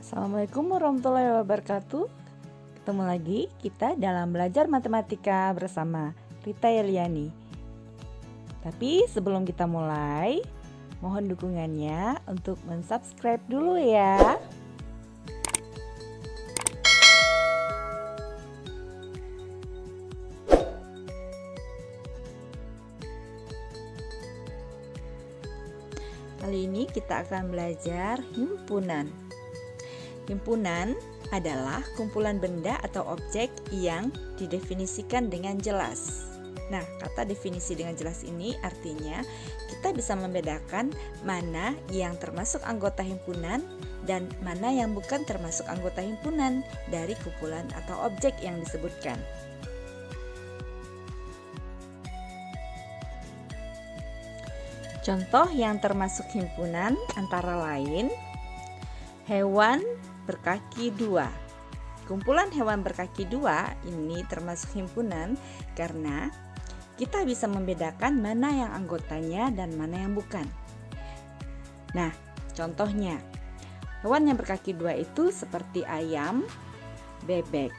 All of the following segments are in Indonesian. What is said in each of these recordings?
Assalamualaikum warahmatullahi wabarakatuh. Ketemu lagi kita dalam belajar matematika bersama Rita Yeliani. Tapi sebelum kita mulai, mohon dukungannya untuk mensubscribe dulu ya. Kali ini kita akan belajar himpunan. Himpunan adalah kumpulan benda atau objek yang didefinisikan dengan jelas. Nah, kata definisi dengan jelas ini artinya kita bisa membedakan mana yang termasuk anggota himpunan dan mana yang bukan termasuk anggota himpunan dari kumpulan atau objek yang disebutkan. Contoh yang termasuk himpunan antara lain hewan berkaki dua. Kumpulan hewan berkaki dua ini termasuk himpunan karena kita bisa membedakan mana yang anggotanya dan mana yang bukan. Nah, contohnya hewan yang berkaki dua itu seperti ayam, bebek.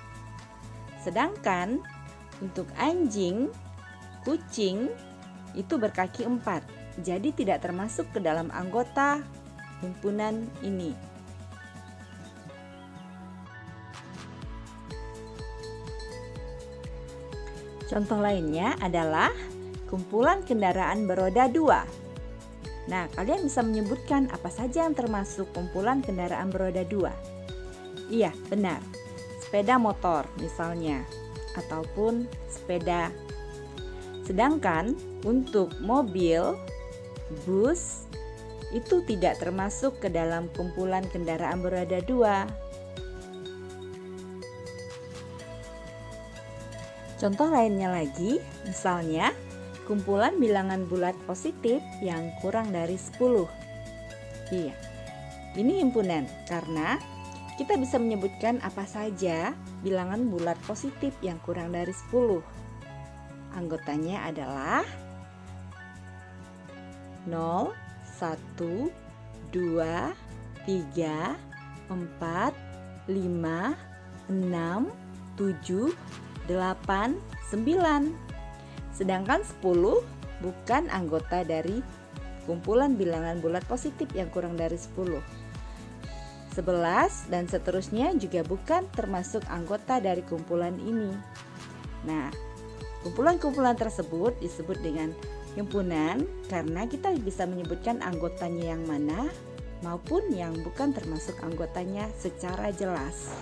Sedangkan untuk anjing, kucing itu berkaki empat. Jadi tidak termasuk ke dalam anggota himpunan ini. Contoh lainnya adalah kumpulan kendaraan beroda dua. Nah, kalian bisa menyebutkan apa saja yang termasuk kumpulan kendaraan beroda dua? Iya, benar. Sepeda motor misalnya, ataupun sepeda. Sedangkan untuk mobil, bus, itu tidak termasuk ke dalam kumpulan kendaraan beroda dua. Contoh lainnya lagi, misalnya kumpulan bilangan bulat positif yang kurang dari 10. Iya, ini himpunan karena kita bisa menyebutkan apa saja bilangan bulat positif yang kurang dari 10. Anggotanya adalah 0, 1, 2, 3, 4, 5, 6, 7, 8, 9. Sedangkan 10 bukan anggota dari kumpulan bilangan bulat positif yang kurang dari 10. 11 dan seterusnya juga bukan termasuk anggota dari kumpulan ini. Nah, kumpulan-kumpulan tersebut disebut dengan himpunan karena kita bisa menyebutkan anggotanya yang mana maupun yang bukan termasuk anggotanya secara jelas.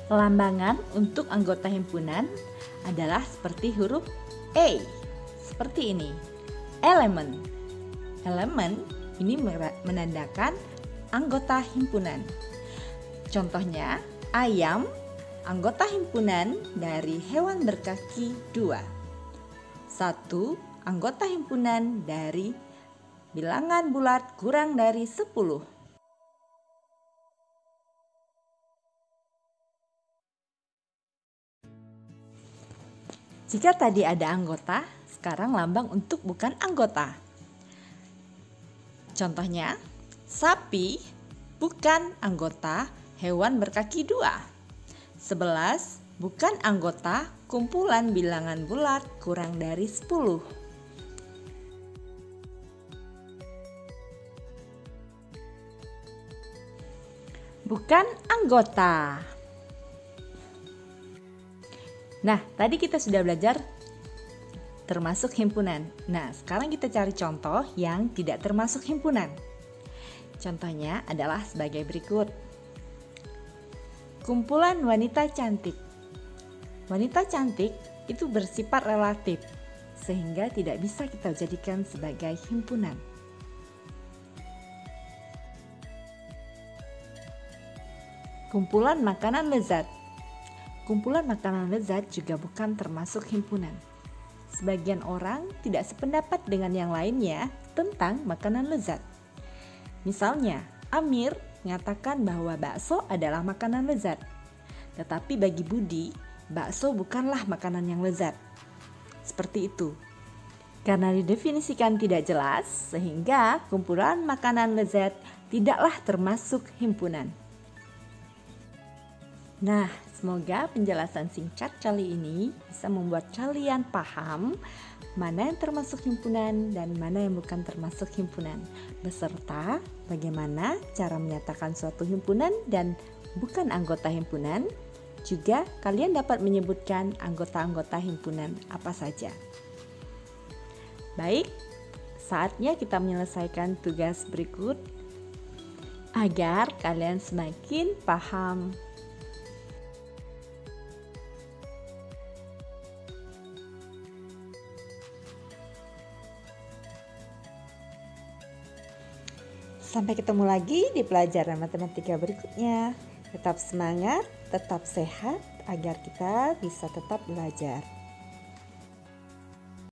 Pelambangan untuk anggota himpunan adalah seperti huruf E. Seperti ini. Elemen. Elemen ini menandakan anggota himpunan. Contohnya, ayam anggota himpunan dari hewan berkaki dua. 1. Anggota himpunan dari bilangan bulat kurang dari 10. Jika tadi ada anggota, sekarang lambang untuk bukan anggota. Contohnya, sapi bukan anggota hewan berkaki dua. 11 bukan anggota kumpulan bilangan bulat kurang dari 10. Bukan anggota. Nah, tadi kita sudah belajar termasuk himpunan. Nah, sekarang kita cari contoh yang tidak termasuk himpunan. Contohnya adalah sebagai berikut. Kumpulan wanita cantik. Wanita cantik itu bersifat relatif, sehingga tidak bisa kita jadikan sebagai himpunan. Kumpulan makanan lezat. Kumpulan makanan lezat juga bukan termasuk himpunan. Sebagian orang tidak sependapat dengan yang lainnya tentang makanan lezat. Misalnya, Amir mengatakan bahwa bakso adalah makanan lezat. Tetapi bagi Budi, bakso bukanlah makanan yang lezat. Seperti itu. Karena didefinisikan tidak jelas, sehingga kumpulan makanan lezat tidaklah termasuk himpunan. Nah, semoga penjelasan singkat kali ini bisa membuat kalian paham mana yang termasuk himpunan dan mana yang bukan termasuk himpunan, beserta bagaimana cara menyatakan suatu himpunan dan bukan anggota himpunan. Juga kalian dapat menyebutkan anggota-anggota himpunan apa saja. Baik, saatnya kita menyelesaikan tugas berikut agar kalian semakin paham. Sampai ketemu lagi di pelajaran matematika berikutnya. Tetap semangat, tetap sehat agar kita bisa tetap belajar.